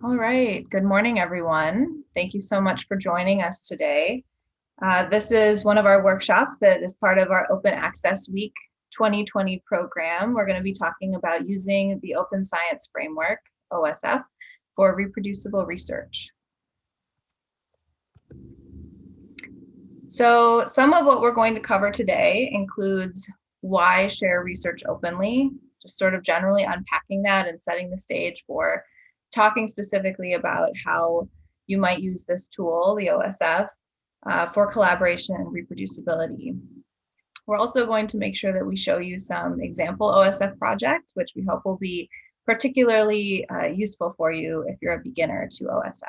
All right, good morning, everyone. Thank you so much for joining us today. This is one of our workshops that is part of our Open Access Week 2020 program. We're going to be talking about using the Open Science Framework, OSF, for reproducible research. So some of what we're going to cover today includes why share research openly, just sort of generally unpacking that and setting the stage for talking specifically about how you might use this tool, the OSF, for collaboration and reproducibility. We're also going to make sure that we show you some example OSF projects, which we hope will be particularly useful for you if you're a beginner to OSF.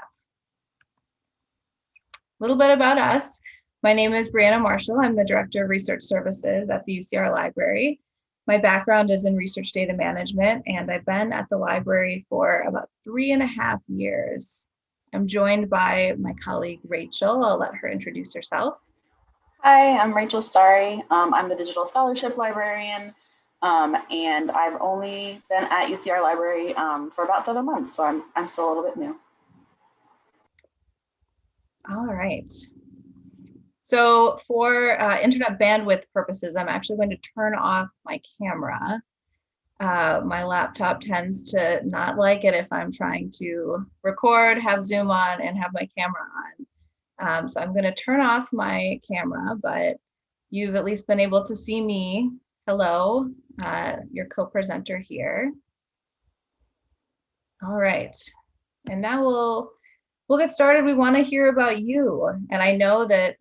A little bit about us. My name is Brianna Marshall. I'm the Director of Research Services at the UCR Library. My background is in research data management, and I've been at the library for about 3.5 years. I'm joined by my colleague, Rachel. I'll let her introduce herself. Hi, I'm Rachel Starry. I'm the Digital Scholarship Librarian, and I've only been at UCR Library for about 7 months, so I'm still a little bit new. All right. So for internet bandwidth purposes, I'm actually going to turn off my camera. My laptop tends to not like it if I'm trying to record, have Zoom on, and have my camera on. So I'm going to turn off my camera, but you've at least been able to see me. Hello, your co-presenter here. All right, and now we'll get started. We want to hear about you, and I know that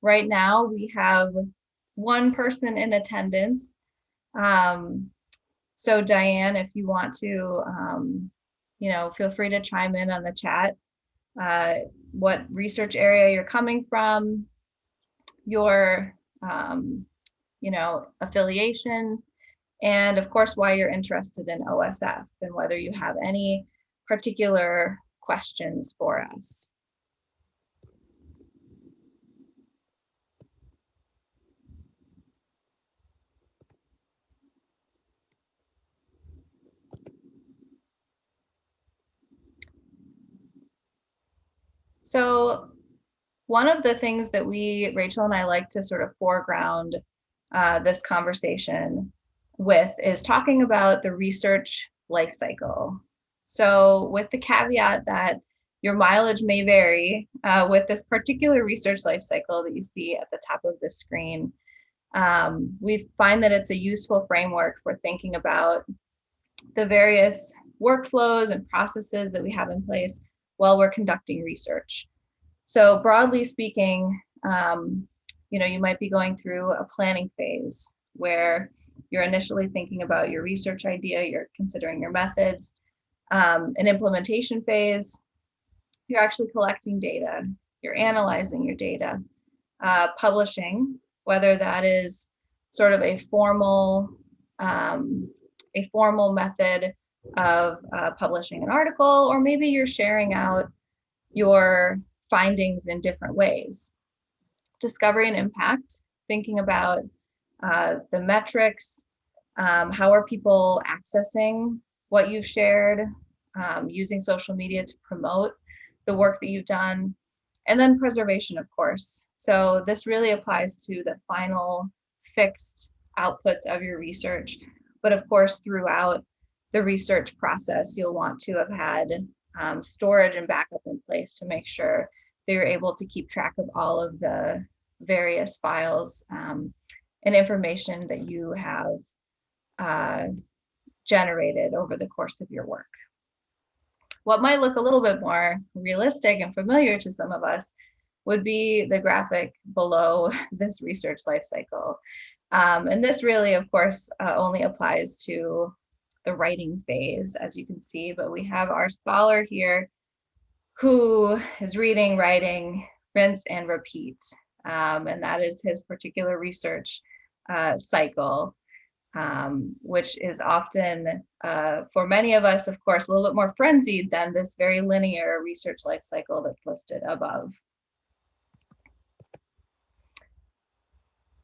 right now we have one person in attendance. So Diane, if you want to, feel free to chime in on the chat. What research area you're coming from, your, affiliation, and of course, why you're interested in OSF and whether you have any particular questions for us. So one of the things that Rachel and I like to sort of foreground this conversation with is talking about the research life cycle. So with the caveat that your mileage may vary, with this particular research life cycle that you see at the top of the screen, we find that it's a useful framework for thinking about the various workflows and processes that we have in place while we're conducting research. So broadly speaking, you might be going through a planning phase where you're initially thinking about your research idea, you're considering your methods. An implementation phase, you're actually collecting data, you're analyzing your data. Publishing, whether that is sort of a formal method of publishing an article, or maybe you're sharing out your findings in different ways. Discovery and impact, thinking about the metrics, how are people accessing what you've shared, using social media to promote the work that you've done, and then preservation, of course. So this really applies to the final fixed outputs of your research. But of course, throughout the research process, you'll want to have had storage and backup in place to make sure that you're able to keep track of all of the various files and information that you have generated over the course of your work. What might look a little bit more realistic and familiar to some of us would be the graphic below this research life cycle. And this really, of course, only applies to the writing phase, as you can see, but we have our scholar here who is reading, writing, rinse and repeat. And that is his particular research cycle. Which is often, for many of us, of course, a little bit more frenzied than this very linear research life cycle that's listed above.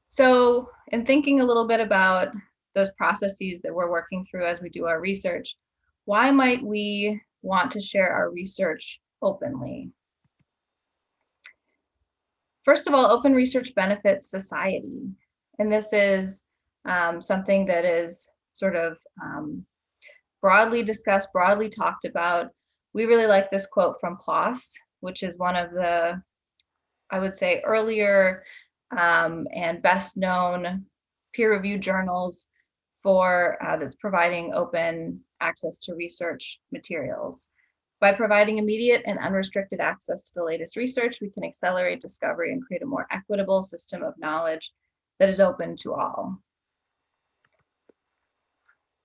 So in thinking a little bit about those processes that we're working through as we do our research, why might we want to share our research openly? First of all, open research benefits society. And this is something that is sort of broadly discussed, broadly talked about. We really like this quote from PLOS, which is one of the, I would say, earlier and best known peer-reviewed journals for that's providing open access to research materials. By providing immediate and unrestricted access to the latest research, we can accelerate discovery and create a more equitable system of knowledge that is open to all.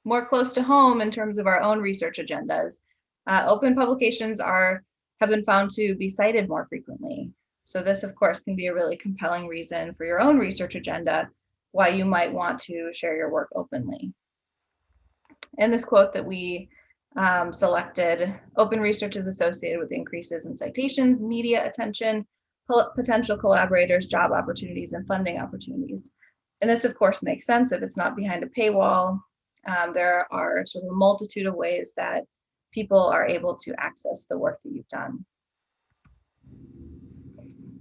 More close to home in terms of our own research agendas, open publications have been found to be cited more frequently. So this, of course, can be a really compelling reason for your own research agenda why you might want to share your work openly. In this quote that we selected, open research is associated with increases in citations, media attention, potential collaborators, job opportunities, and funding opportunities. And this, of course, makes sense if it's not behind a paywall. There are sort of a multitude of ways that people are able to access the work that you've done.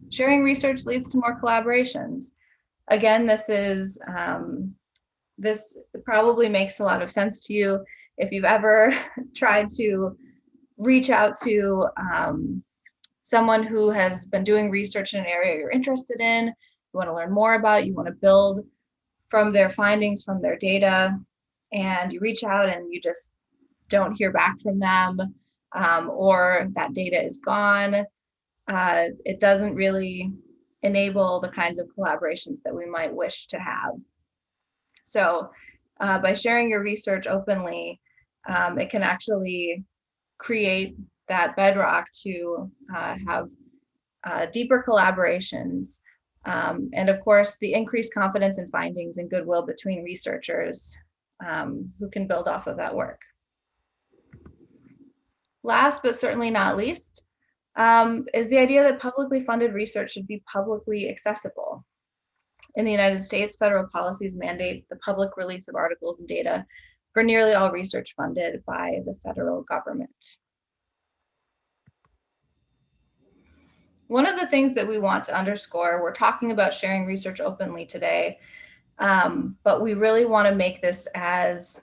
Sharing research leads to more collaborations. Again, this probably makes a lot of sense to you. If you've ever tried to reach out to someone who has been doing research in an area you're interested in, you want to learn more about, you want to build from their findings, from their data, and you reach out and you just don't hear back from them, or that data is gone, it doesn't really enable the kinds of collaborations that we might wish to have. So by sharing your research openly, it can actually create that bedrock to have deeper collaborations. And of course, the increased confidence in findings and goodwill between researchers who can build off of that work. Last, but certainly not least, is the idea that publicly funded research should be publicly accessible. In the United States, federal policies mandate the public release of articles and data for nearly all research funded by the federal government. One of the things that we want to underscore, we're talking about sharing research openly today, but we really want to make this as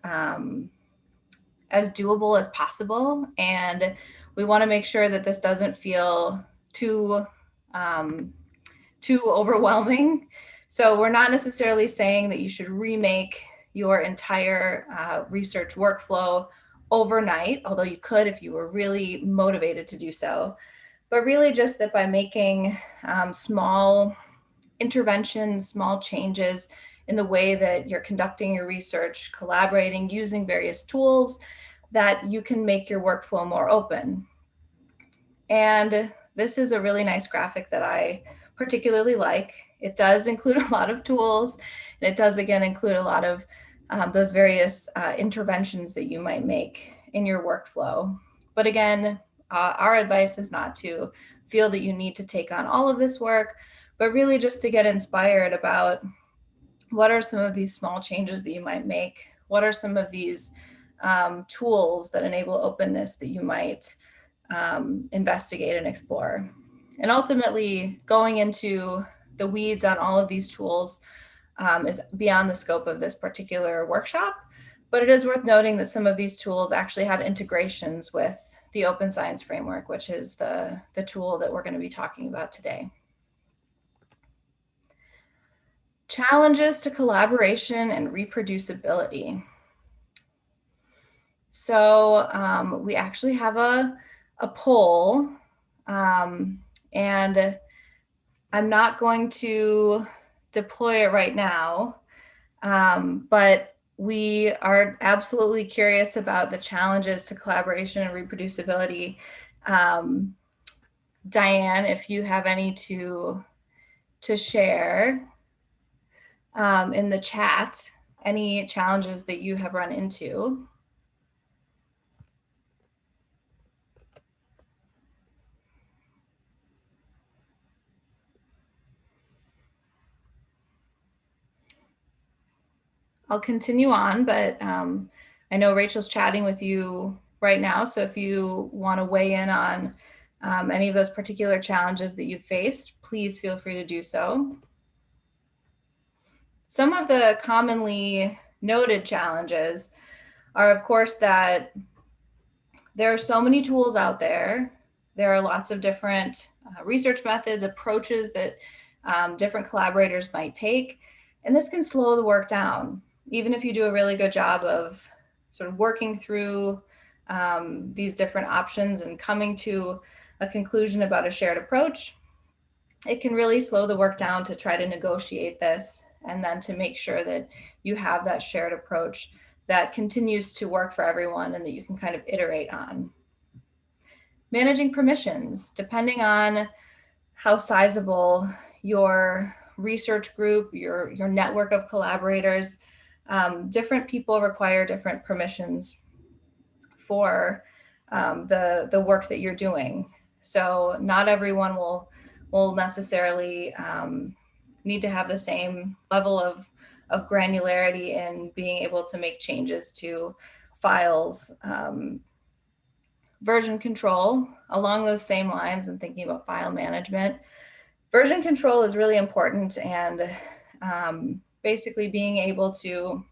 doable as possible. And we want to make sure that this doesn't feel too overwhelming. So we're not necessarily saying that you should remake your entire research workflow overnight, although you could if you were really motivated to do so. But really just that by making small interventions, small changes in the way that you're conducting your research, collaborating, using various tools, that you can make your workflow more open. And this is a really nice graphic that I particularly like. It does include a lot of tools, and it does, again, include a lot of those various interventions that you might make in your workflow. But again, our advice is not to feel that you need to take on all of this work, but really just to get inspired about what are some of these small changes that you might make? What are some of these tools that enable openness that you might investigate and explore? And ultimately, going into the weeds on all of these tools is beyond the scope of this particular workshop, but it is worth noting that some of these tools actually have integrations with the Open Science Framework, which is the tool that we're going to be talking about today. Challenges to collaboration and reproducibility. So we actually have a poll, and I'm not going to deploy it right now, but we are absolutely curious about the challenges to collaboration and reproducibility. Diane, if you have any to share in the chat, any challenges that you have run into. I'll continue on, but I know Rachel's chatting with you right now. So if you want to weigh in on any of those particular challenges that you've faced, please feel free to do so. Some of the commonly noted challenges are, of course, that there are so many tools out there. There are lots of different research methods, approaches that different collaborators might take, and this can slow the work down. Even if you do a really good job of sort of working through these different options and coming to a conclusion about a shared approach, it can really slow the work down to try to negotiate this and then to make sure that you have that shared approach that continues to work for everyone and that you can kind of iterate on. Managing permissions, depending on how sizable your research group, your network of collaborators, different people require different permissions for the work that you're doing. So not everyone will necessarily need to have the same level of granularity in being able to make changes to files. Version control, along those same lines and thinking about file management. Version control is really important, and basically being able to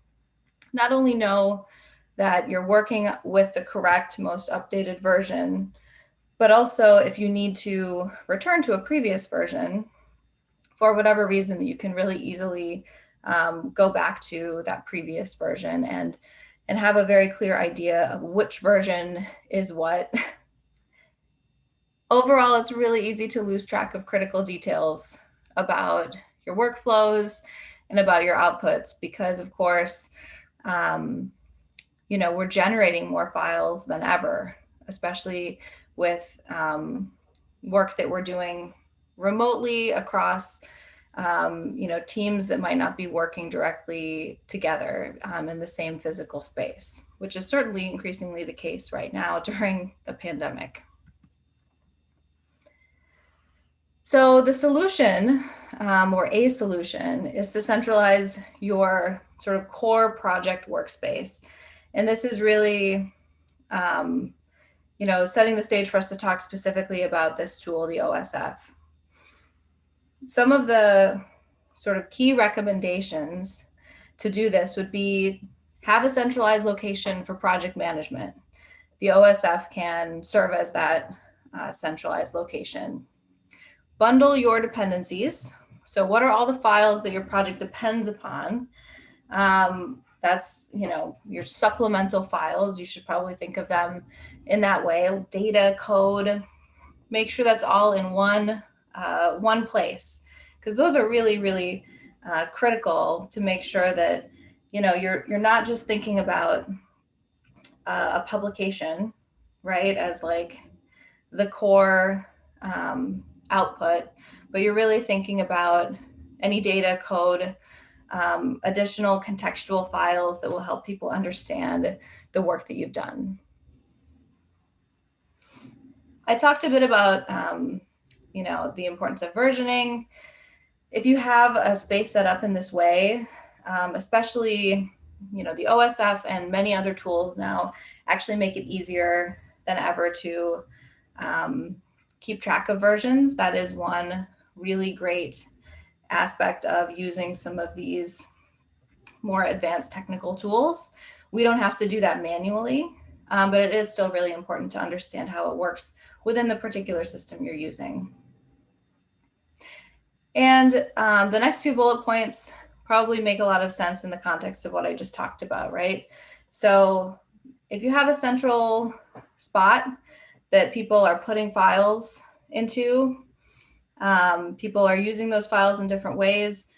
not only know that you're working with the correct, most updated version, but also if you need to return to a previous version, for whatever reason, that you can really easily go back to that previous version and have a very clear idea of which version is what. Overall, it's really easy to lose track of critical details about your workflows and about your outputs because, of course, we're generating more files than ever, especially with work that we're doing remotely across teams that might not be working directly together in the same physical space, which is certainly increasingly the case right now during the pandemic. So the solution, or a solution, is to centralize your sort of core project workspace. And this is really, setting the stage for us to talk specifically about this tool, the OSF. Some of the sort of key recommendations to do this would be have a centralized location for project management. The OSF can serve as that centralized location. Bundle your dependencies. So what are all the files that your project depends upon? That's, your supplemental files. You should probably think of them in that way. Data, code, make sure that's all in one place, because those are really, really critical to make sure that, you're not just thinking about a publication, right, as like the core output, but you're really thinking about any data, code, additional contextual files that will help people understand the work that you've done. I talked a bit about, the importance of versioning. If you have a space set up in this way, especially, the OSF and many other tools now actually make it easier than ever to keep track of versions. That is one really great aspect of using some of these more advanced technical tools. We don't have to do that manually, but it is still really important to understand how it works within the particular system you're using. And the next few bullet points probably make a lot of sense in the context of what I just talked about, right? So if you have a central spot that people are putting files into, people are using those files in different ways,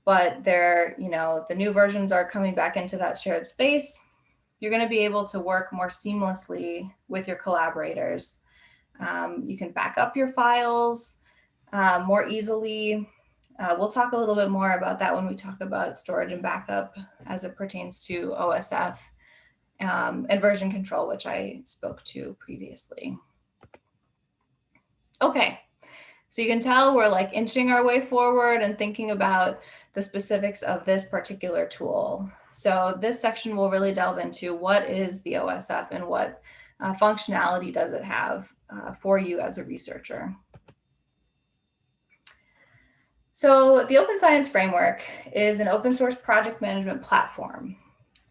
but they're, the new versions are coming back into that shared space, you're going to be able to work more seamlessly with your collaborators. You can back up your files more easily. We'll talk a little bit more about that when we talk about storage and backup as it pertains to OSF and version control, which I spoke to previously. Okay, so you can tell we're like inching our way forward and thinking about the specifics of this particular tool. So this section will really delve into what is the OSF and what functionality does it have for you as a researcher? So the Open Science Framework is an open source project management platform.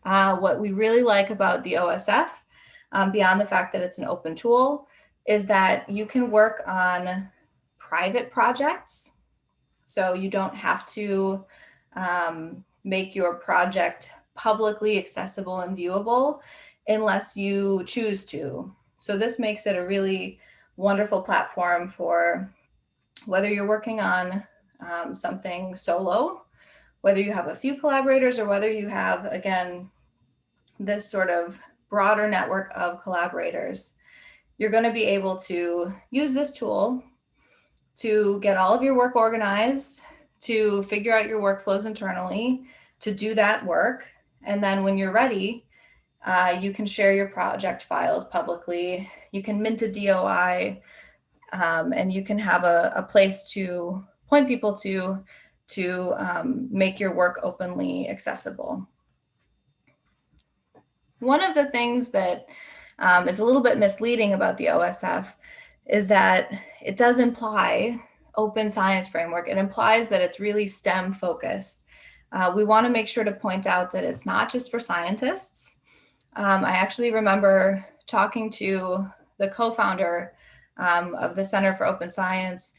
What we really like about the OSF, beyond the fact that it's an open tool, is that you can work on private projects. So you don't have to make your project publicly accessible and viewable unless you choose to. So this makes it a really wonderful platform for whether you're working on something solo, whether you have a few collaborators, or whether you have, again, this sort of broader network of collaborators. You're going to be able to use this tool to get all of your work organized, to figure out your workflows internally, to do that work. And then when you're ready, you can share your project files publicly. You can mint a DOI, and you can have a place to point people to make your work openly accessible. One of the things that is a little bit misleading about the OSF is that it does imply open science framework. It implies that it's really STEM focused. We want to make sure to point out that it's not just for scientists. I actually remember talking to the co-founder of the Center for Open Science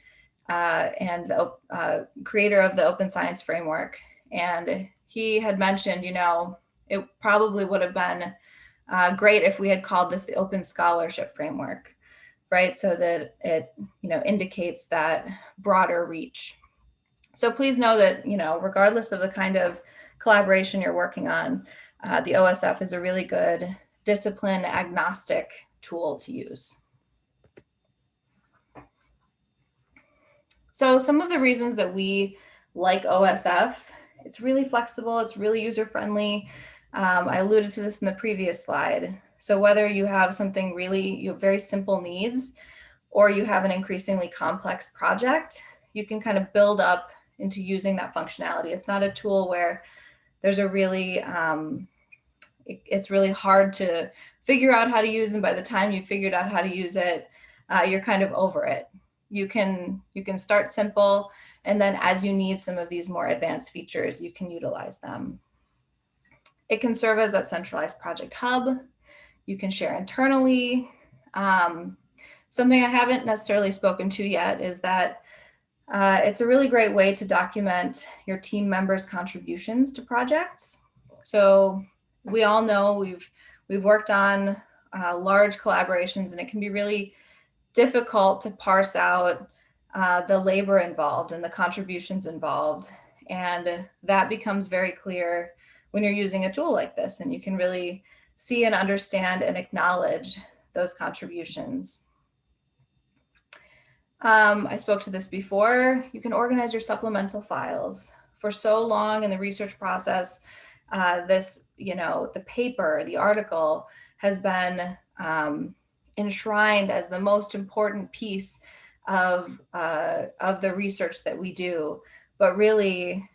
and the creator of the Open Science Framework. And he had mentioned, it probably would have been great if we had called this the Open Scholarship Framework, right? So that it, indicates that broader reach. So please know that, regardless of the kind of collaboration you're working on, the OSF is a really good discipline agnostic tool to use. So some of the reasons that we like OSF, it's really flexible, it's really user-friendly. I alluded to this in the previous slide. So whether you have something you have very simple needs, or you have an increasingly complex project, you can kind of build up into using that functionality. It's not a tool where there's a really, it's really hard to figure out how to use, and by the time you figured out how to use it, you're kind of over it. You can start simple, and then as you need some of these more advanced features, you can utilize them. It can serve as that centralized project hub. You can share internally. Something I haven't necessarily spoken to yet is that it's a really great way to document your team members' contributions to projects. So we all know we've worked on large collaborations, and it can be really difficult to parse out the labor involved and the contributions involved. And that becomes very clear when you're using a tool like this, and you can really see and understand and acknowledge those contributions. I spoke to this before. You can organize your supplemental files. For so long in the research process, the paper, the article has been enshrined as the most important piece of the research that we do, but really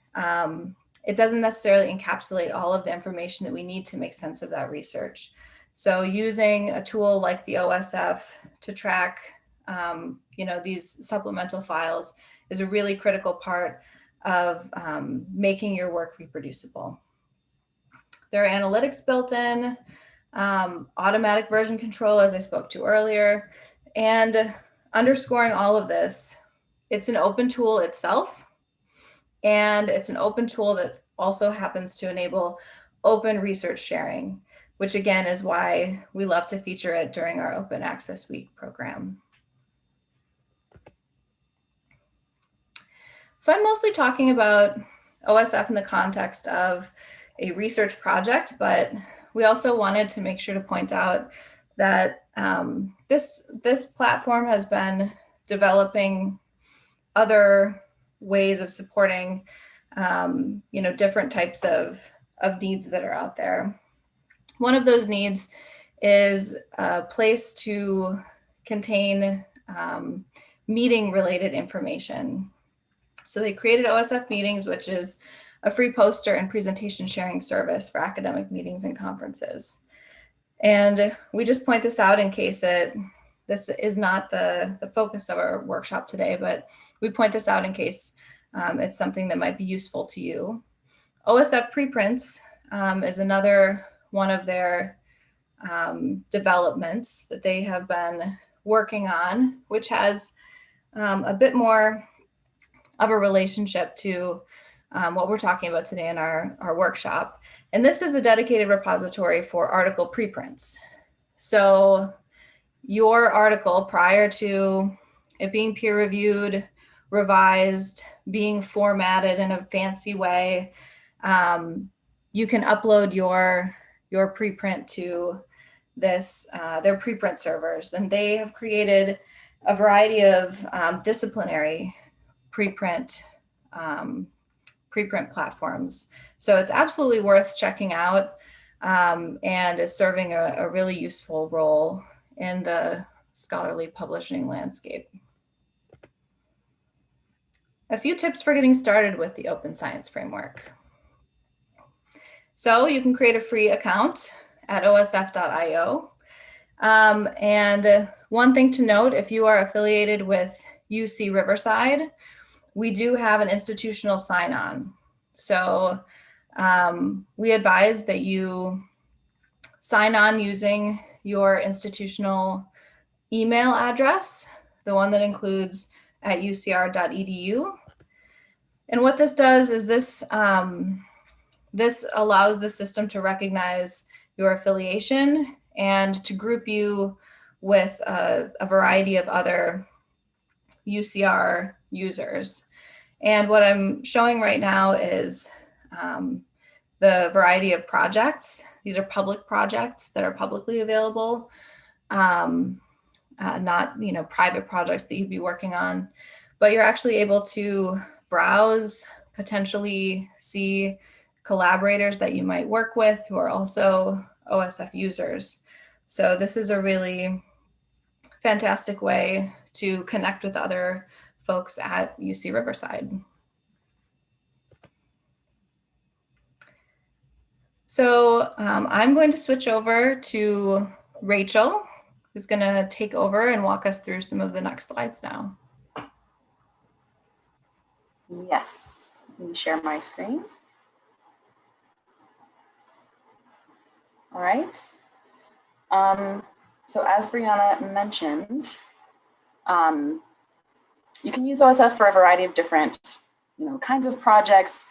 it doesn't necessarily encapsulate all of the information that we need to make sense of that research. So using a tool like the OSF to track these supplemental files is a really critical part of making your work reproducible. There are analytics built in, automatic version control, as I spoke to earlier, and underscoring all of this, it's an open tool itself, and it's an open tool that also happens to enable open research sharing, which again is why we love to feature it during our Open Access Week program. So I'm mostly talking about OSF in the context of a research project, but we also wanted to make sure to point out that this platform has been developing other ways of supporting different types of needs that are out there. One of those needs is a place to contain meeting related information. So they created OSF Meetings, which is a free poster and presentation sharing service for academic meetings and conferences. And we just point this out in case this is not the focus of our workshop today, but we point this out in case it's something that might be useful to you. OSF Preprints is another one of their developments that they have been working on, which has a bit more of a relationship to what we're talking about today in our workshop. And this is a dedicated repository for article preprints. So your article, prior to it being peer reviewed, revised, being formatted in a fancy way, you can upload your preprint to this their preprint servers, and they have created a variety of disciplinary preprint platforms. So it's absolutely worth checking out, and is serving a really useful role in the scholarly publishing landscape. A few tips for getting started with the Open Science Framework. So you can create a free account at osf.io. And one thing to note, if you are affiliated with UC Riverside, we do have an institutional sign-on. So we advise that you sign on using your institutional email address, the one that includes at ucr.edu. And what this does is this allows the system to recognize your affiliation and to group you with a variety of other UCR users. And what I'm showing right now is the variety of projects. These are public projects that are publicly available, not private projects that you'd be working on, but you're actually able to browse, potentially see collaborators that you might work with who are also OSF users. So this is a really fantastic way to connect with other folks at UC Riverside. So I'm going to switch over to Rachel, who's going to take over and walk us through some of the next slides now. Yes, let me share my screen. All right. So as Brianna mentioned, you can use OSF for a variety of different, kinds of projects,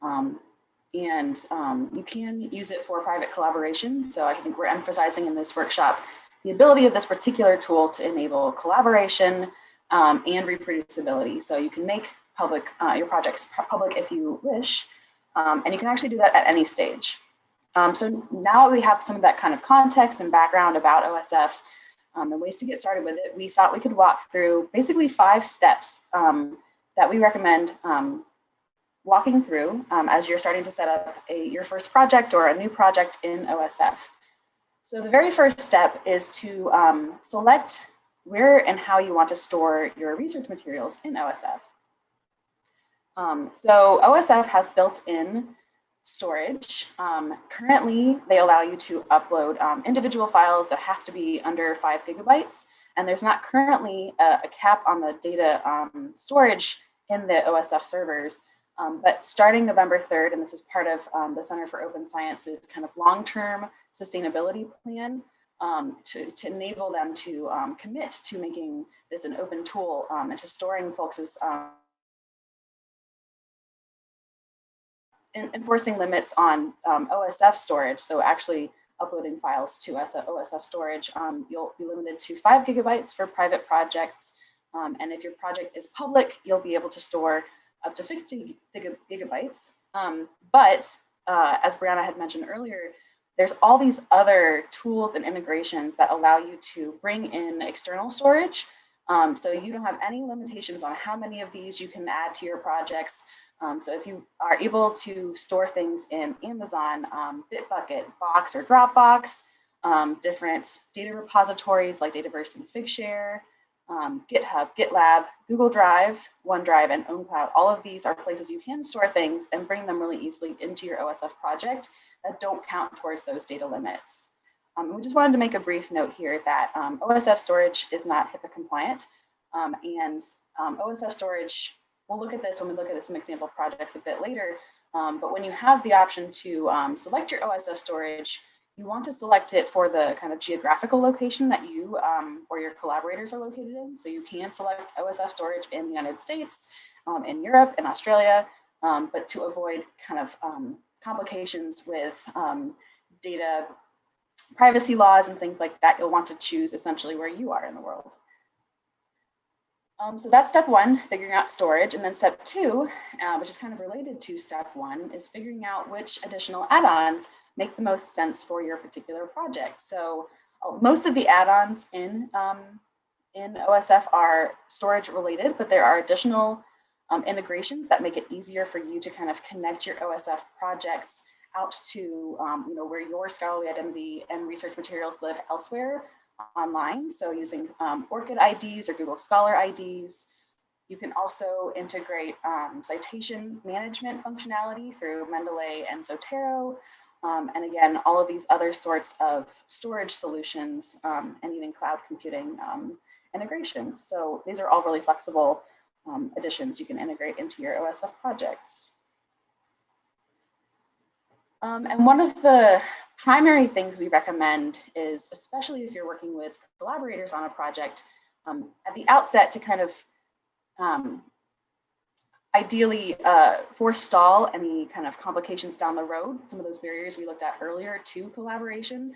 and you can use it for private collaboration. So I think we're emphasizing in this workshop the ability of this particular tool to enable collaboration and reproducibility. So you can make public your projects public if you wish, and you can actually do that at any stage. So now we have some of that kind of context and background about OSF and ways to get started with it. We thought we could walk through basically 5 steps that we recommend walking through as you're starting to set up your first project or a new project in OSF. So the very first step is to select where and how you want to store your research materials in OSF. So OSF has built-in storage. Currently, they allow you to upload individual files that have to be under 5 gigabytes. And there's not currently a cap on the data storage in the OSF servers. But starting November 3rd, and this is part of the Center for Open Science's kind of long-term sustainability plan to enable them to commit to making this an open tool and to storing folks' enforcing limits on OSF storage. So actually uploading files to OSF storage, you'll be limited to 5 gigabytes for private projects. And if your project is public, you'll be able to store up to 50 gigabytes. But as Brianna had mentioned earlier, there's all these other tools and integrations that allow you to bring in external storage. So you don't have any limitations on how many of these you can add to your projects. So if you are able to store things in Amazon, Bitbucket, Box, or Dropbox, different data repositories like Dataverse and Figshare, GitHub, GitLab, Google Drive, OneDrive, and OwnCloud, all of these are places you can store things and bring them really easily into your OSF project that don't count towards those data limits. We just wanted to make a brief note here that OSF storage is not HIPAA compliant, and OSF storage, we'll look at this when we look at some example projects a bit later, but when you have the option to select your OSF storage, you want to select it for the kind of geographical location that you or your collaborators are located in. So you can select OSF storage in the United States, in Europe, in Australia, but to avoid kind of complications with data privacy laws and things like that, you'll want to choose essentially where you are in the world. So that's step one, figuring out storage. And then step two, which is kind of related to step one, is figuring out which additional add-ons make the most sense for your particular project. So most of the add-ons in OSF are storage related, but there are additional integrations that make it easier for you to kind of connect your OSF projects out to where your scholarly identity and research materials live elsewhere online. So using ORCID IDs or Google Scholar IDs. You can also integrate citation management functionality through Mendeley and Zotero. And again, all of these other sorts of storage solutions and even cloud computing integrations. So these are all really flexible additions you can integrate into your OSF projects. And one of the primary things we recommend is, especially if you're working with collaborators on a project, at the outset to kind of ideally forestall any kind of complications down the road, some of those barriers we looked at earlier to collaboration.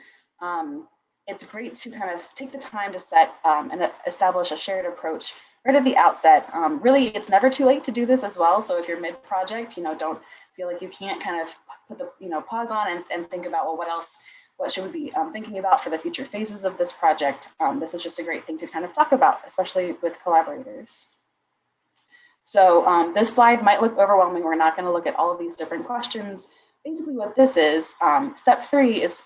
It's great to kind of take the time to set and establish a shared approach right at the outset. Really, it's never too late to do this as well. So if you're mid-project, don't feel like you can't kind of put the pause on and think about, well, what should we be thinking about for the future phases of this project. This is just a great thing to kind of talk about, especially with collaborators. So this slide might look overwhelming. We're not going to look at all of these different questions. Basically what this is, step three is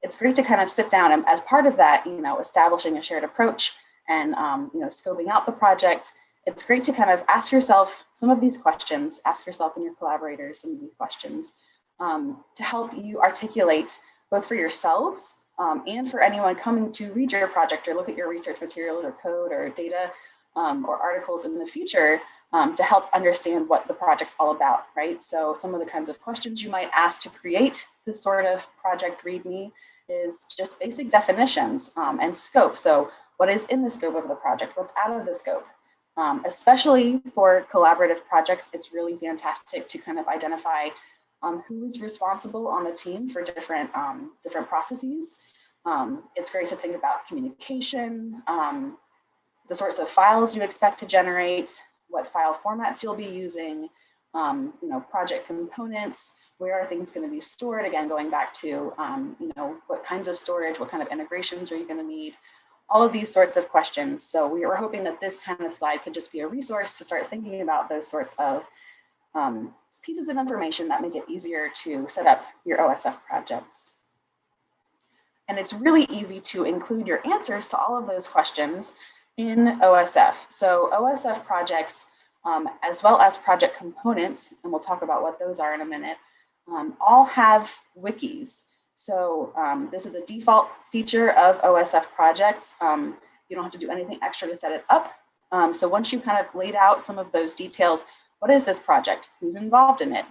it's great to kind of sit down and as part of that, establishing a shared approach and scoping out the project. It's great to kind of ask yourself some of these questions, ask yourself and your collaborators some of these questions to help you articulate both for yourselves and for anyone coming to read your project or look at your research materials or code or data or articles in the future to help understand what the project's all about, right? So some of the kinds of questions you might ask to create this sort of project README is just basic definitions and scope. So what is in the scope of the project? What's out of the scope? Especially for collaborative projects, it's really fantastic to kind of identify who is responsible on the team for different processes. It's great to think about communication, the sorts of files you expect to generate, what file formats you'll be using, project components, where are things going to be stored? Again, going back to, what kinds of storage, what kind of integrations are you going to need? All of these sorts of questions. So we were hoping that this kind of slide could just be a resource to start thinking about those sorts of pieces of information that make it easier to set up your OSF projects. And it's really easy to include your answers to all of those questions in OSF. So OSF projects, as well as project components, and we'll talk about what those are in a minute, all have wikis. So this is a default feature of OSF projects. You don't have to do anything extra to set it up. So once you kind of laid out some of those details, what is this project? Who's involved in it?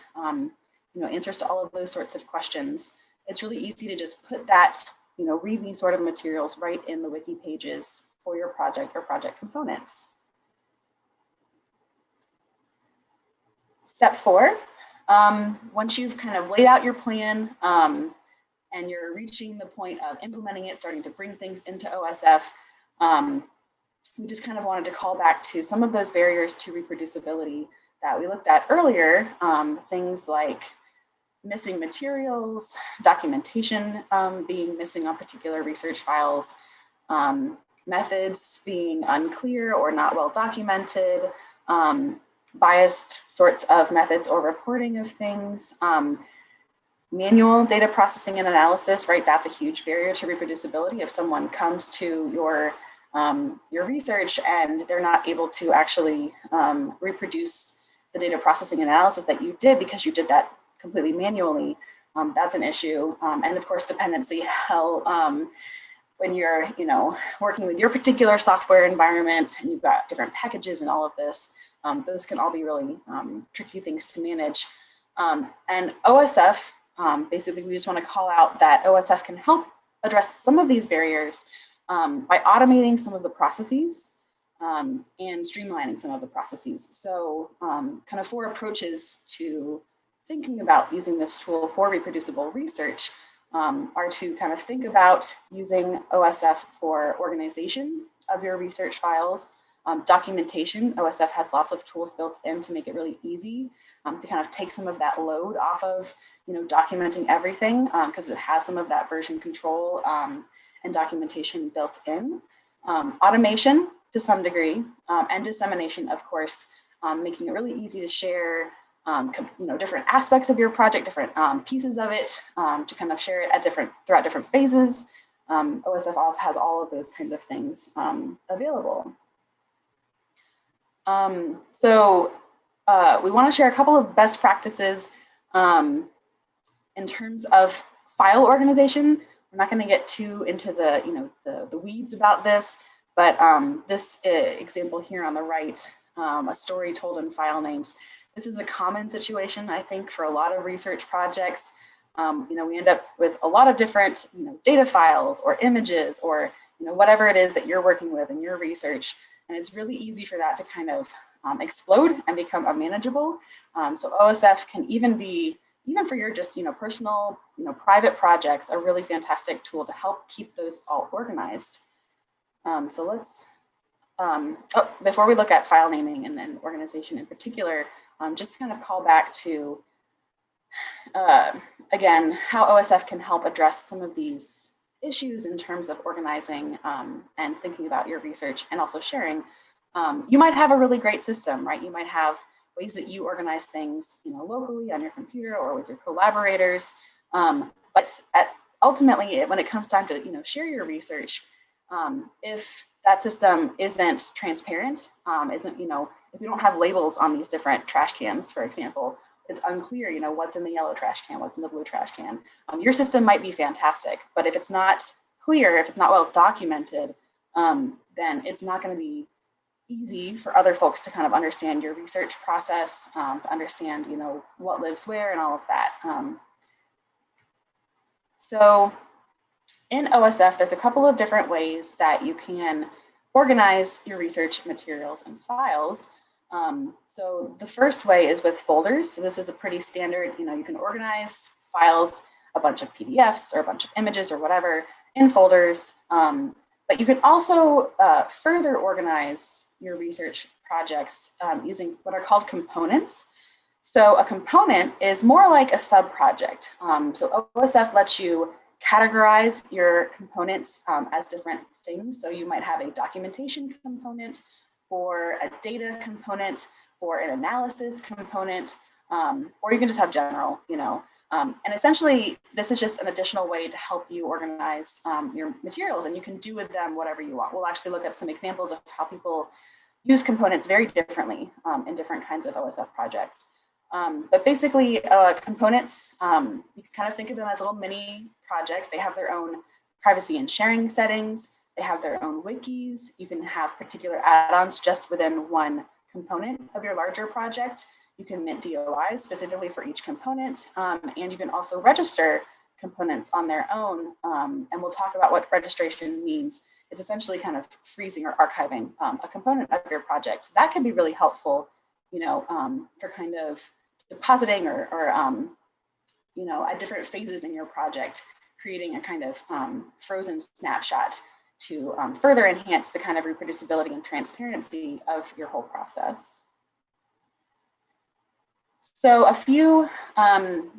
Answers to all of those sorts of questions. It's really easy to just put that, README sort of materials right in the wiki pages for your project or project components. Step 4, once you've kind of laid out your plan and you're reaching the point of implementing it, starting to bring things into OSF, we just kind of wanted to call back to some of those barriers to reproducibility that we looked at earlier, things like missing materials, documentation being missing on particular research files, methods being unclear or not well documented, biased sorts of methods or reporting of things, manual data processing and analysis, right? That's a huge barrier to reproducibility. If someone comes to your research and they're not able to actually reproduce the data processing analysis that you did because you did that completely manually, that's an issue. And of course, dependency hell. When you're, working with your particular software environment and you've got different packages and all of this, those can all be really tricky things to manage. And OSF, basically, we just want to call out that OSF can help address some of these barriers by automating some of the processes and streamlining some of the processes. So kind of 4 approaches to thinking about using this tool for reproducible research are to kind of think about using OSF for organization of your research files, documentation. OSF has lots of tools built in to make it really easy to kind of take some of that load off of, documenting everything because it has some of that version control and documentation built in. Automation to some degree, and dissemination, of course, making it really easy to share different aspects of your project, different pieces of it, to kind of share it at throughout different phases. OSF also has all of those kinds of things available. So we want to share a couple of best practices in terms of file organization. We're not going to get too into the weeds about this, but this example here on the right, a story told in file names. This is a common situation, I think, for a lot of research projects. We end up with a lot of different, data files or images or, whatever it is that you're working with in your research. And it's really easy for that to kind of explode and become unmanageable. So OSF can even for your just, personal, private projects, a really fantastic tool to help keep those all organized. So let's, before we look at file naming and then organization in particular, just to kind of call back to, again, how OSF can help address some of these issues in terms of organizing and thinking about your research and also sharing. You might have a really great system, right? You might have ways that you organize things, locally on your computer or with your collaborators. But ultimately, when it comes time to, share your research, if that system isn't transparent, if you don't have labels on these different trash cans, for example, it's unclear, what's in the yellow trash can, what's in the blue trash can. Your system might be fantastic, but if it's not clear, if it's not well documented, then it's not going to be easy for other folks to kind of understand your research process, to understand, what lives where and all of that. So in OSF, there's a couple of different ways that you can organize your research materials and files. So the first way is with folders. So this is a pretty standard, you can organize files, a bunch of PDFs or a bunch of images or whatever in folders. But you can also further organize your research projects using what are called components. So a component is more like a sub-project. So OSF lets you categorize your components as different things. So you might have a documentation component or a data component or an analysis component, or you can just have general, and essentially this is just an additional way to help you organize your materials, and you can do with them whatever you want. We'll actually look at some examples of how people use components very differently in different kinds of OSF projects. But basically components, you can kind of think of them as little mini projects. They have their own privacy and sharing settings. They have their own wikis. You can have particular add-ons just within one component of your larger project. You can mint DOIs specifically for each component, and you can also register components on their own. And we'll talk about what registration means. It's essentially kind of freezing or archiving a component of your project. So that can be really helpful, for kind of depositing or at different phases in your project, creating a kind of frozen snapshot to further enhance the kind of reproducibility and transparency of your whole process. So a few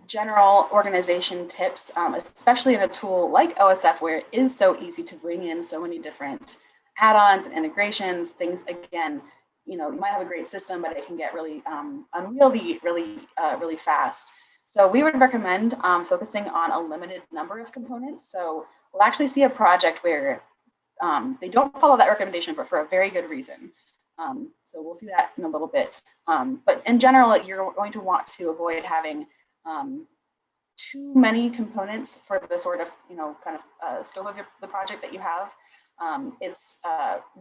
general organization tips, especially in a tool like OSF, where it is so easy to bring in so many different add-ons and integrations, things, again, you might have a great system, but it can get really unwieldy really fast. So we would recommend focusing on a limited number of components. So we'll actually see a project where they don't follow that recommendation, but for a very good reason. So we'll see that in a little bit. But in general, you're going to want to avoid having too many components for the sort of, kind of scope of the project that you have. It's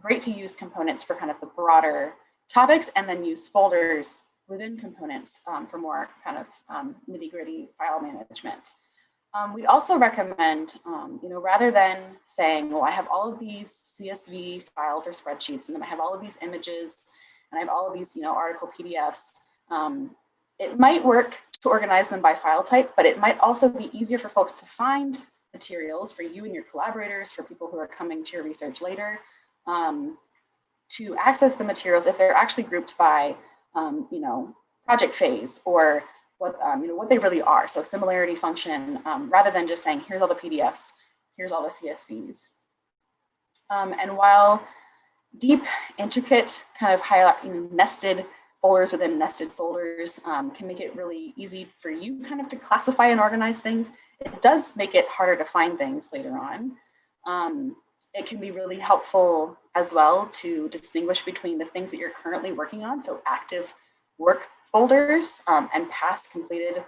great to use components for kind of the broader topics, and then use folders within components for more kind of nitty-gritty file management. We'd also recommend, rather than saying, well, I have all of these CSV files or spreadsheets, and then I have all of these images, and I have all of these, article PDFs, it might work to organize them by file type, but it might also be easier for folks to find materials for you and your collaborators, for people who are coming to your research later, to access the materials if they're actually grouped by, project phase, or what they really are. So similarity function, rather than just saying, here's all the PDFs, here's all the CSVs. And while deep, intricate, kind of nested folders within nested folders can make it really easy for you kind of to classify and organize things, it does make it harder to find things later on. It can be really helpful as well to distinguish between the things that you're currently working on, so active work folders, and past completed,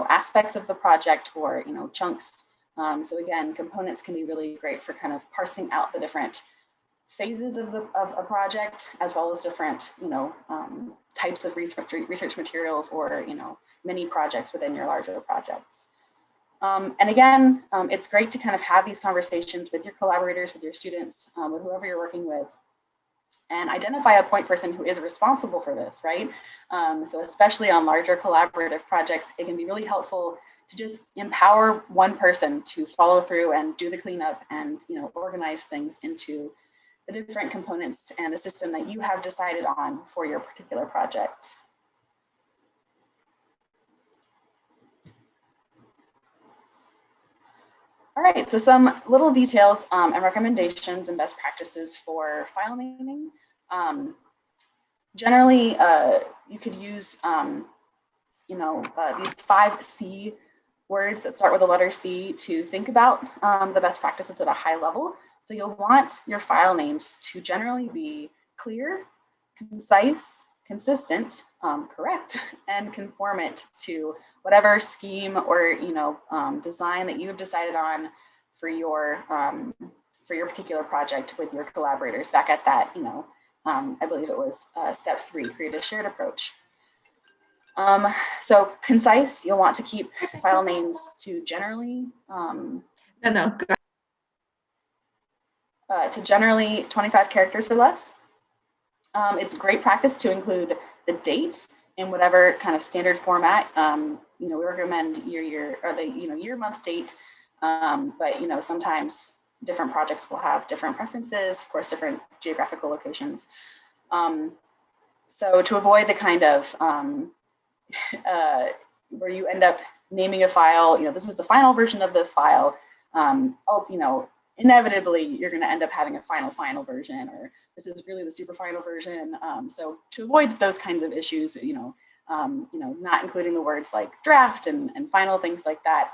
aspects of the project, or, chunks. So again, components can be really great for kind of parsing out the different phases of a project, as well as different, types of research materials, or, mini projects within your larger projects. And again, it's great to kind of have these conversations with your collaborators, with your students, with whoever you're working with, and identify a point person who is responsible for this, right? So especially on larger collaborative projects, it can be really helpful to just empower one person to follow through and do the cleanup and, organize things into the different components and the system that you have decided on for your particular project. All right, so some little details and recommendations and best practices for file naming. Generally, you could use, these 5 C words that start with the letter C to think about the best practices at a high level. So you'll want your file names to generally be clear, concise, consistent, correct, and conformant to whatever scheme or design that you have decided on for your particular project with your collaborators. Back at that, I believe it was step 3, create a shared approach. So concise, you'll want to keep file names to generally to generally 25 characters or less. It's great practice to include the date in whatever kind of standard format. We recommend year, month, date, but sometimes different projects will have different preferences, of course, different geographical locations. So to avoid the kind of where you end up naming a file, this is the final version of this file, inevitably you're going to end up having a final version, or this is really the super final version. So to avoid those kinds of issues, not including the words like draft and final, things like that,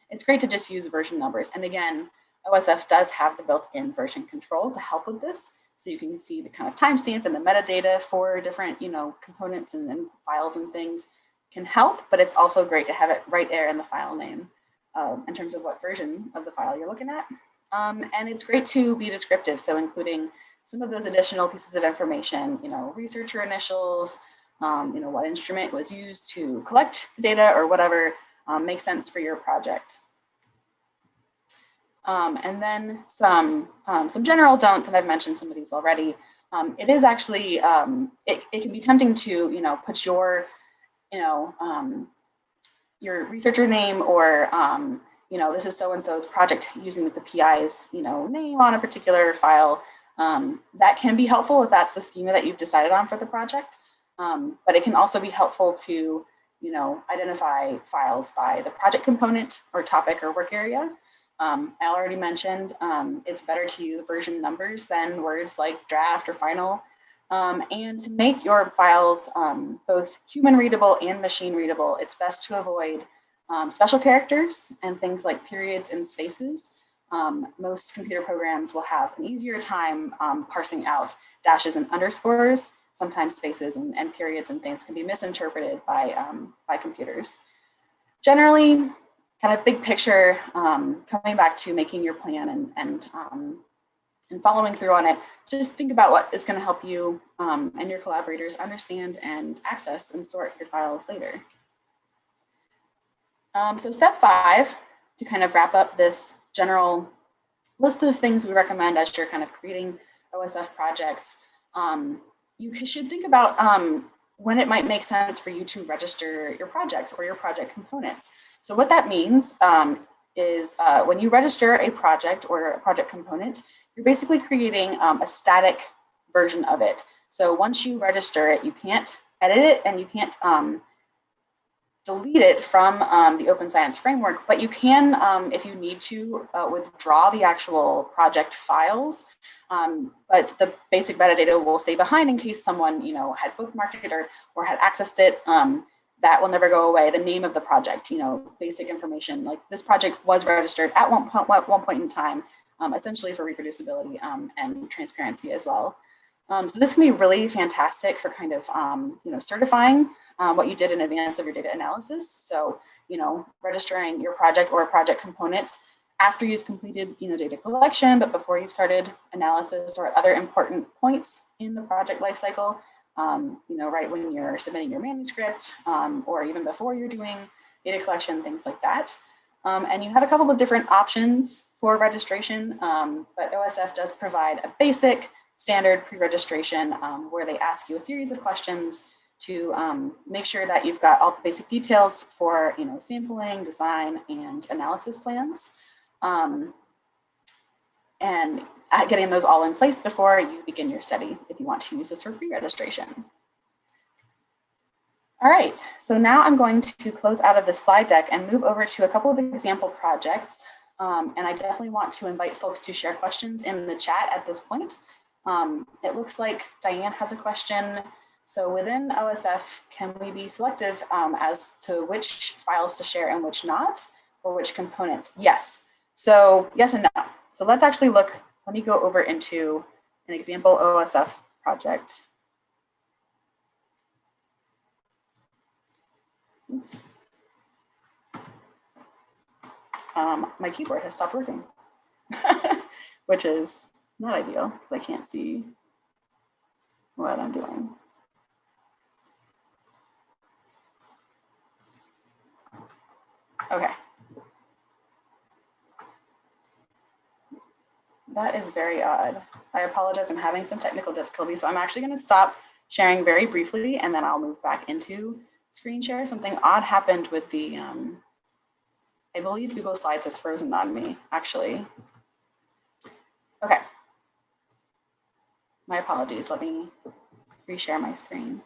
it's great to just use version numbers. And again, OSF does have the built-in version control to help with this. So you can see the kind of timestamp and the metadata for different, components and files and things can help, but it's also great to have it right there in the file name in terms of what version of the file you're looking at. And it's great to be descriptive. So including some of those additional pieces of information, researcher initials, what instrument was used to collect data, or whatever makes sense for your project. And then some general don'ts, and I've mentioned some of these already. It is actually, it can be tempting to, put your researcher name, or, this is so-and-so's project using the PI's, name on a particular file. That can be helpful if that's the schema that you've decided on for the project. But it can also be helpful to, identify files by the project component or topic or work area. I already mentioned it's better to use version numbers than words like draft or final. And to make your files both human readable and machine readable, it's best to avoid special characters and things like periods and spaces. Most computer programs will have an easier time parsing out dashes and underscores. Sometimes spaces and periods and things can be misinterpreted by computers. Generally, kind of big picture, coming back to making your plan and following through on it, just think about what is going to help you and your collaborators understand and access and sort your files later. So step 5, to kind of wrap up this general list of things we recommend as you're kind of creating OSF projects, you should think about when it might make sense for you to register your projects or your project components. So what that means is when you register a project or a project component, you're basically creating a static version of it. So once you register it, you can't edit it and you can't delete it from the Open Science Framework, but you can, if you need to, withdraw the actual project files. But the basic metadata will stay behind in case someone, had bookmarked it or had accessed it. That will never go away. The name of the project, basic information, like this project was registered at one point in time, essentially for reproducibility and transparency as well. So this can be really fantastic for kind of, certifying what you did in advance of your data analysis. So, registering your project or project components after you've completed, data collection, but before you've started analysis or at other important points in the project lifecycle, right when you're submitting your manuscript or even before you're doing data collection, things like that. And you have a couple of different options for registration, but OSF does provide a basic standard pre-registration where they ask you a series of questions to make sure that you've got all the basic details for sampling, design, and analysis plans, and getting those all in place before you begin your study if you want to use this for pre-registration. All right, so now I'm going to close out of the slide deck and move over to a couple of example projects. And I definitely want to invite folks to share questions in the chat at this point. It looks like Diane has a question. So within OSF, can we be selective as to which files to share and which not, or which components? Yes. So yes and no. So let's actually look, let me go over into an example OSF project. Oops. My keyboard has stopped working, which is not ideal because I can't see what I'm doing. Okay. That is very odd. I apologize, I'm having some technical difficulties. So I'm actually going to stop sharing very briefly and then I'll move back into screen share. Something odd happened with the, I believe Google Slides has frozen on me, actually. Okay. My apologies, let me reshare my screen.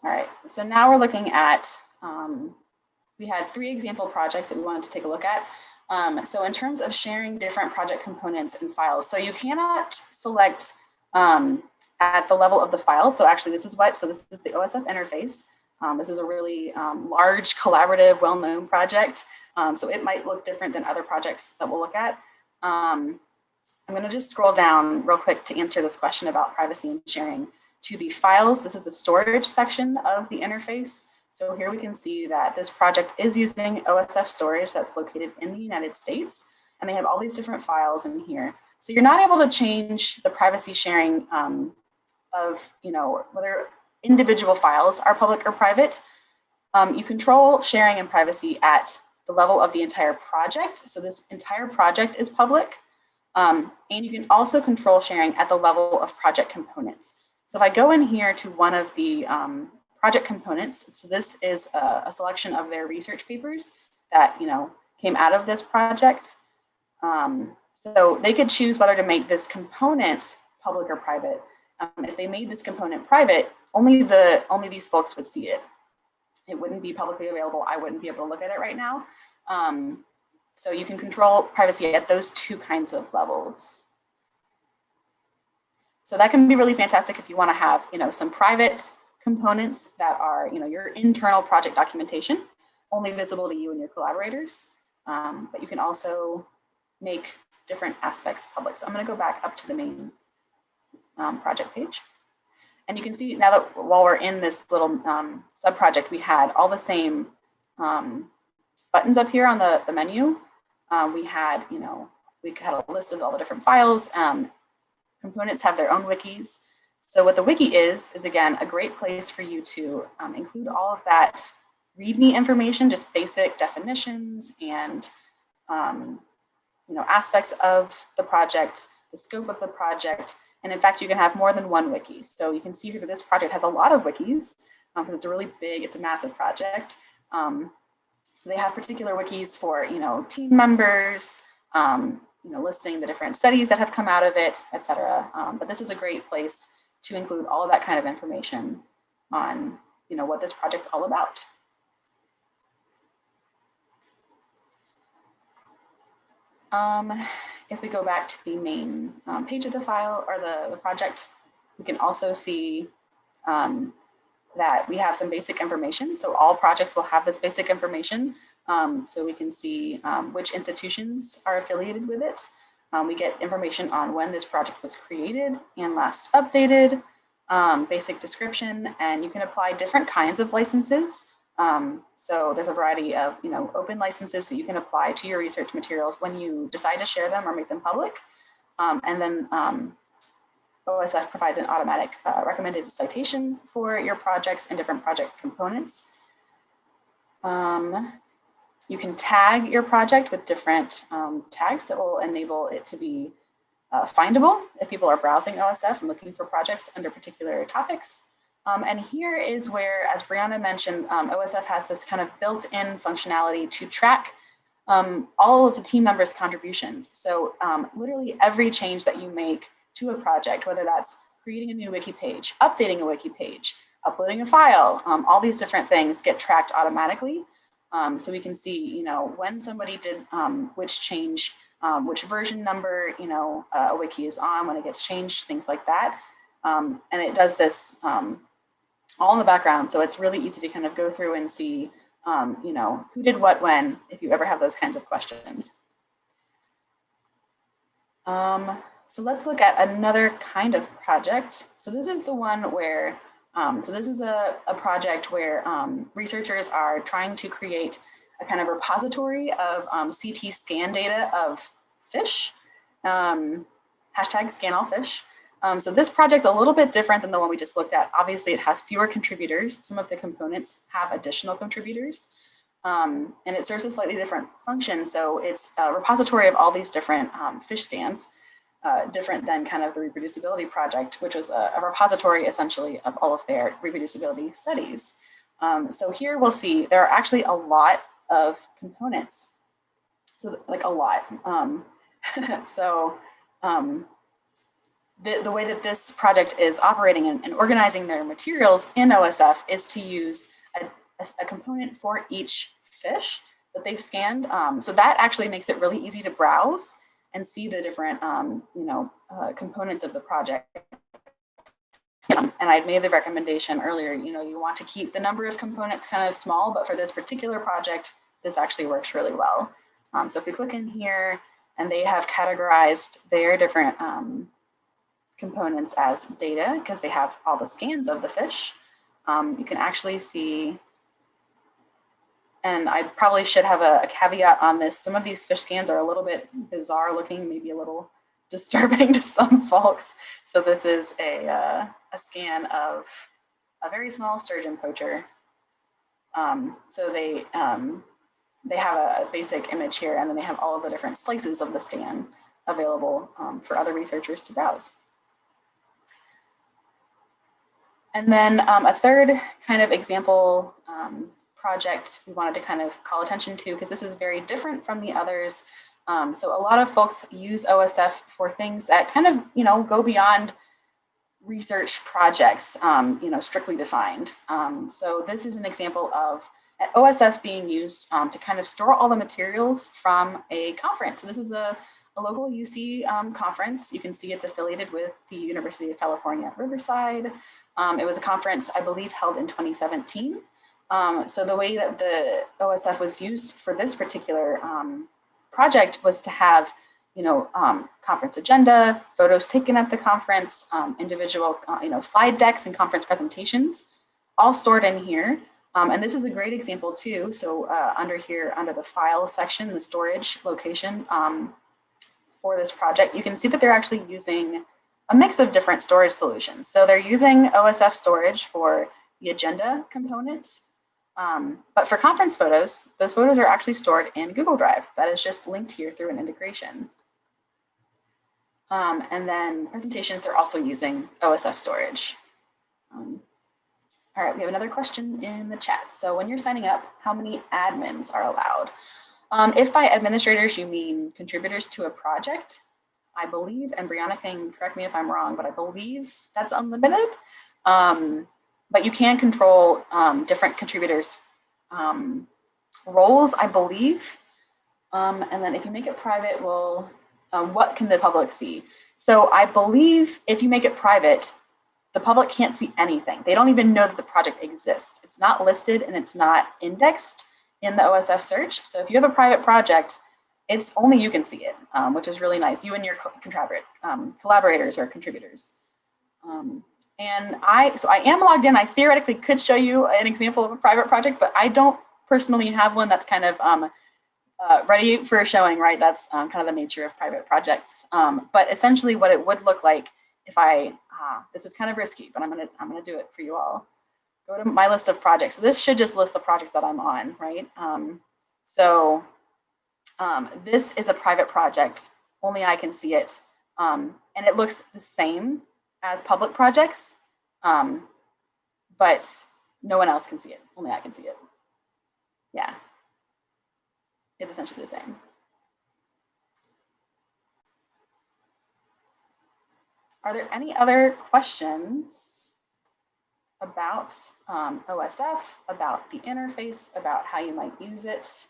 All right, so now we're looking at, we had 3 example projects that we wanted to take a look at. So in terms of sharing different project components and files, so you cannot select at the level of the file. So actually this is the OSF interface. This is a really large, collaborative, well-known project. So it might look different than other projects that we'll look at. I'm going to just scroll down real quick to answer this question about privacy and sharing to the files. This is the storage section of the interface. So here we can see that this project is using OSF storage that's located in the United States, and they have all these different files in here. So you're not able to change the privacy sharing of, whether individual files are public or private. You control sharing and privacy at the level of the entire project. So this entire project is public. And you can also control sharing at the level of project components. So if I go in here to one of the project components, so this is a selection of their research papers that came out of this project. So they could choose whether to make this component public or private. If they made this component private, only these folks would see it. It wouldn't be publicly available. I wouldn't be able to look at it right now. So you can control privacy at those 2 kinds of levels. So that can be really fantastic if you want to have, some private components that are, your internal project documentation, only visible to you and your collaborators. But you can also make different aspects public. So I'm going to go back up to the main project page. And you can see now that while we're in this little sub-project, we had all the same buttons up here on the menu. We had, we had a list of all the different files. Components have their own wikis. So what the wiki is again, a great place for you to include all of that README information, just basic definitions and aspects of the project, the scope of the project. And in fact, you can have more than one wiki. So you can see here that this project has a lot of wikis because it's a really big, it's a massive project. So they have particular wikis for, team members, listing the different studies that have come out of it, et cetera. But this is a great place to include all of that kind of information on, what this project's all about. If we go back to the main page of the file or the project, we can also see that we have some basic information. So all projects will have this basic information. So we can see which institutions are affiliated with it. We get information on when this project was created and last updated, basic description, and you can apply different kinds of licenses. So there's a variety of, open licenses that you can apply to your research materials when you decide to share them or make them public. And then OSF provides an automatic recommended citation for your projects and different project components. You can tag your project with different tags that will enable it to be findable if people are browsing OSF and looking for projects under particular topics. And here is where, as Brianna mentioned, OSF has this kind of built-in functionality to track all of the team members' contributions. So literally every change that you make to a project, whether that's creating a new wiki page, updating a wiki page, uploading a file, all these different things get tracked automatically. So we can see, when somebody did which change, which version number, a wiki is on, when it gets changed, things like that. And it does this all in the background. So it's really easy to kind of go through and see, who did what when, if you ever have those kinds of questions. So let's look at another kind of project. So this is the one where, so this is a project where researchers are trying to create a kind of repository of CT scan data of fish, hashtag scan all fish. So this project's a little bit different than the one we just looked at. Obviously, it has fewer contributors. Some of the components have additional contributors, and it serves a slightly different function. So it's a repository of all these different fish scans, different than kind of the reproducibility project, which was a repository essentially of all of their reproducibility studies. So here we'll see there are actually a lot of components. So like a lot. The way that this project is operating and organizing their materials in OSF is to use a component for each fish that they've scanned. So that actually makes it really easy to browse and see the different components of the project. And I'd made the recommendation earlier, you want to keep the number of components kind of small, but for this particular project, this actually works really well. So if we click in here, and they have categorized their different components as data because they have all the scans of the fish. You can actually see, and I probably should have a caveat on this. Some of these fish scans are a little bit bizarre looking, maybe a little disturbing to some folks. So this is a scan of a very small sturgeon poacher. So they have a basic image here, and then they have all of the different slices of the scan available for other researchers to browse. And then a third kind of example project we wanted to kind of call attention to, because this is very different from the others. So a lot of folks use OSF for things that kind of, go beyond research projects, strictly defined. So this is an example of OSF being used to kind of store all the materials from a conference. So this is a local UC conference. You can see it's affiliated with the University of California at Riverside. It was a conference, I believe, held in 2017. So the way that the OSF was used for this particular project was to have, conference agenda, photos taken at the conference, individual, slide decks and conference presentations, all stored in here. And this is a great example too. So under here, under the file section, the storage location for this project, you can see that they're actually using a mix of different storage solutions. So they're using OSF storage for the agenda component, but for conference photos, those photos are actually stored in Google Drive. That is just linked here through an integration. And then presentations, they're also using OSF storage. All right, we have another question in the chat. So when you're signing up, how many admins are allowed? If by administrators you mean contributors to a project, I believe, and Brianna can correct me if I'm wrong, but I believe that's unlimited. But you can control different contributors' roles, I believe. And then if you make it private, well, what can the public see? So I believe if you make it private, the public can't see anything. They don't even know that the project exists. It's not listed and it's not indexed in the OSF search. So if you have a private project, it's only you can see it, which is really nice. You and your collaborators or contributors. And I am logged in. I theoretically could show you an example of a private project, but I don't personally have one that's kind of ready for showing, right? That's kind of the nature of private projects. But essentially what it would look like if this is kind of risky, but I'm gonna do it for you all. Go to my list of projects. So this should just list the projects that I'm on, right? This is a private project. Only I can see it. And it looks the same as public projects, but no one else can see it. Only I can see it. Yeah, it's essentially the same. Are there any other questions about OSF, about the interface, about how you might use it?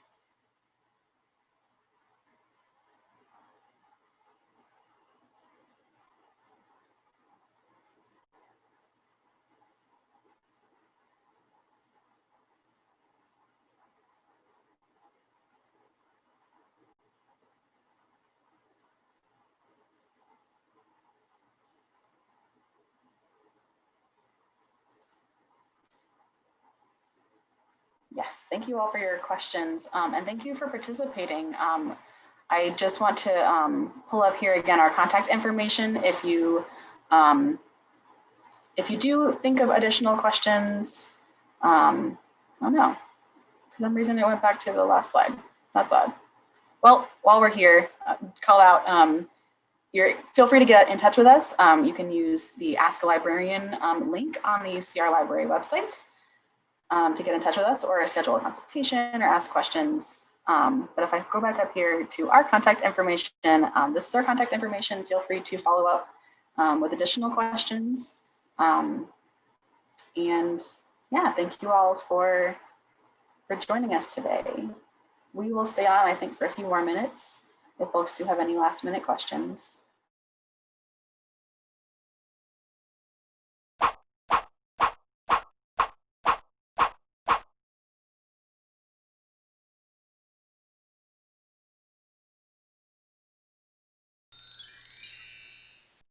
Yes, thank you all for your questions, and thank you for participating. I just want to pull up here again our contact information. If you do think of additional questions, oh no, for some reason it went back to the last slide. That's odd. Well, while we're here, call out. Feel free to get in touch with us. You can use the Ask a Librarian link on the UCR Library website. To get in touch with us or schedule a consultation or ask questions. But if I go back up here to our contact information, this is our contact information. Feel free to follow up with additional questions. And yeah, thank you all for joining us today. We will stay on, I think, for a few more minutes if folks do have any last minute questions.